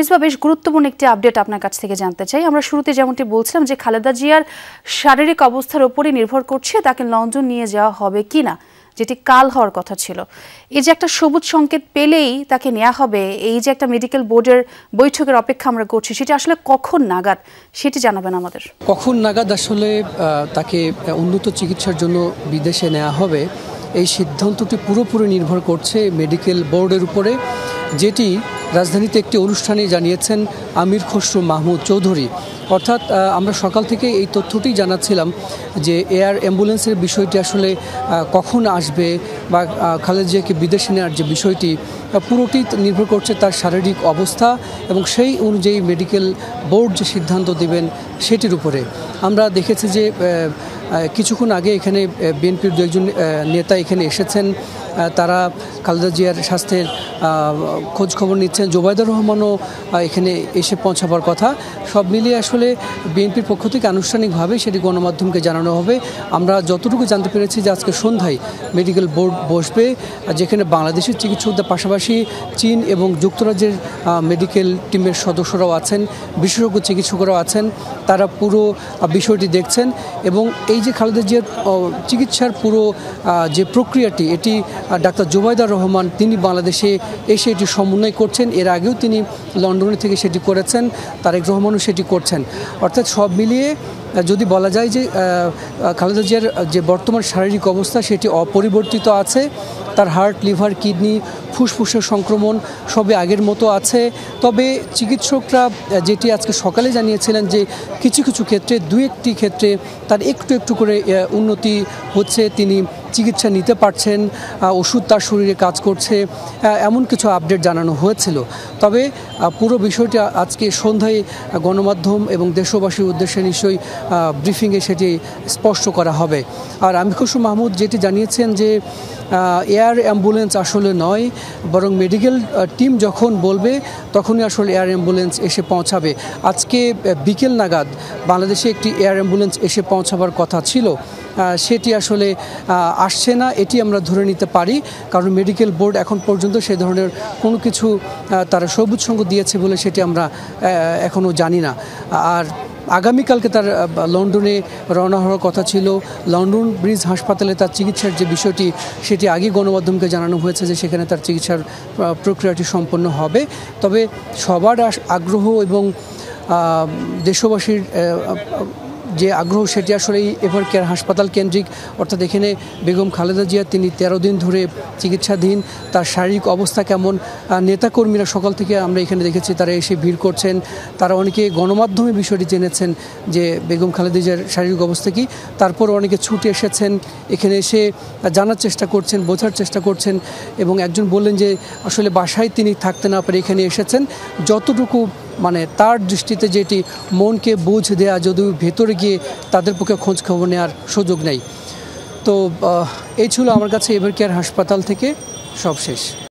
মিসবাহ, বেশ গুরুত্বপূর্ণ একটি আপডেট আপনার কাছ থেকে জানতে চাই। আমরা শুরুতে যেমনটি বলছিলাম যে খালেদা জিয়ার শারীরিক অবস্থার উপরই নির্ভর করছে তাকে লন্ডন নিয়ে যাওয়া হবে কিনা, যেটি কাল হওয়ার কথা ছিল। এই যে একটা সবুজ সংকেত পেলেই তাকে নেওয়া হবে, এই যে একটা মেডিকেল বোর্ডের বৈঠকের অপেক্ষা আমরা করছি, সেটা আসলে কখন নাগাদ সেটি জানাবেন আমাদের। কখন নাগাদ আসলে তাকে উন্নত চিকিৎসার জন্য বিদেশে নেওয়া হবে, এই সিদ্ধান্তটি পুরোপুরি নির্ভর করছে মেডিকেল বোর্ডের উপরে, যেটি রাজধানীতে একটি অনুষ্ঠানে জানিয়েছেন আমির খসরু মাহমুদ চৌধুরী। অর্থাৎ আমরা সকাল থেকে এই তথ্যটি জানাচ্ছিলাম যে এয়ার অ্যাম্বুলেন্সের বিষয়টি আসলে কখন আসবে বা খালেদা জিয়াকে বিদেশে নেওয়ার যে বিষয়টি পুরোটি নির্ভর করছে তার শারীরিক অবস্থা এবং সেই অনুযায়ী মেডিকেল বোর্ড যে সিদ্ধান্ত দেবেন সেটির উপরে। আমরা দেখেছি যে কিছুক্ষণ আগে এখানে বিএনপির দু একজন নেতা এখানে এসেছেন, তারা খালেদা জিয়ার স্বাস্থ্যের খোঁজ খবর নিচ্ছেন। জোবায়দা রহমানও এখানে এসে পৌঁছাবার কথা। সব মিলিয়ে আসলে বিএনপির পক্ষ থেকে আনুষ্ঠানিকভাবে সেটি গণমাধ্যমকে জানানো হবে। আমরা যতটুকু জানতে পেরেছি যে আজকে সন্ধ্যায় মেডিকেল বোর্ড বসবে, যেখানে বাংলাদেশের চিকিৎসকদের পাশাপাশি চীন এবং যুক্তরাজ্যের মেডিকেল টিমের সদস্যরাও আছেন, বিশেষজ্ঞ চিকিৎসকরাও আছেন। তারা পুরো বিষয়টি দেখছেন এবং এই যে খালেদা জিয়ার চিকিৎসার পুরো যে প্রক্রিয়াটি, এটি ডাক্তার জোবায়দা রহমান তিনি বাংলাদেশে এসে এটি সমন্বয় করছেন। এর আগেও তিনি লন্ডনে থেকে সেটি করেছেন, তারেক রহমানও সেটি করছেন। অর্থাৎ সব মিলিয়ে যদি বলা যায় যে খালেদা জিয়ার যে বর্তমান শারীরিক অবস্থা সেটি অপরিবর্তিত আছে। তার হার্ট, লিভার, কিডনি, ফুসফুসের সংক্রমণ সবই আগের মতো আছে। তবে চিকিৎসকরা যেটি আজকে সকালে জানিয়েছিলেন যে কিছু কিছু ক্ষেত্রে, দু একটি ক্ষেত্রে তার একটু একটু করে উন্নতি হচ্ছে, তিনি চিকিৎসা নিতে পারছেন, ওষুধ তার শরীরে কাজ করছে, এমন কিছু আপডেট জানানো হয়েছিল। তবে পুরো বিষয়টি আজকে সন্ধ্যায় গণমাধ্যম এবং দেশবাসীর উদ্দেশ্যে নিশ্চয়ই ব্রিফিংয়ে সেটি স্পষ্ট করা হবে। আর আমির খসরু মাহমুদ যেটি জানিয়েছেন যে এয়ার অ্যাম্বুলেন্স আসলে নয়, বরং মেডিকেল টিম যখন বলবে তখনই আসলে এয়ার অ্যাম্বুলেন্স এসে পৌঁছাবে। আজকে বিকেল নাগাদ বাংলাদেশে একটি এয়ার অ্যাম্বুলেন্স এসে পৌঁছাবার কথা ছিল, সেটি আসলে আসছে না, এটি আমরা ধরে নিতে পারি। কারণ মেডিকেল বোর্ড এখন পর্যন্ত সে ধরনের কোনো কিছু তারা সবুজ সংকেত দিয়েছে বলে সেটি আমরা এখনও জানি না। আর আগামীকালকে তার লন্ডনে রওনা হওয়ার কথা ছিল। লন্ডন ব্রিজ হাসপাতালে তার চিকিৎসার যে বিষয়টি সেটি আগে গণমাধ্যমকে জানানো হয়েছে যে সেখানে তার চিকিৎসার প্রক্রিয়াটি সম্পন্ন হবে। তবে সবার আগ্রহ এবং দেশবাসীর যে আগ্রহ সেটি আসলে এভার কেয়ার হাসপাতাল কেন্দ্রিক। অর্থাৎ এখানে বেগম খালেদা জিয়া তিনি 13 দিন ধরে চিকিৎসাধীন, তার শারীরিক অবস্থা কেমন। নেতাকর্মীরা সকাল থেকে আমরা এখানে দেখেছি তারা এসে ভিড় করছেন, তারা অনেকে গণমাধ্যমে বিষয়টি জেনেছেন যে বেগম খালেদা জিয়ার শারীরিক অবস্থা কী। তারপর অনেকে ছুটে এসেছেন, এখানে এসে জানার চেষ্টা করছেন, বোঝার চেষ্টা করছেন। এবং একজন বললেন যে আসলে বাসায় তিনি থাকতে না পারে এখানে এসেছেন। যতটুকু মানে তার দৃষ্টিতে যেটি মনকে বুঝ দেয়া, যদিও ভেতরে গিয়ে তাদের পক্ষে খোঁজ খবর নেওয়ার সুযোগ নেই। তো এই ছিল আমার কাছে এভার কেয়ার হাসপাতাল থেকে সব শেষ।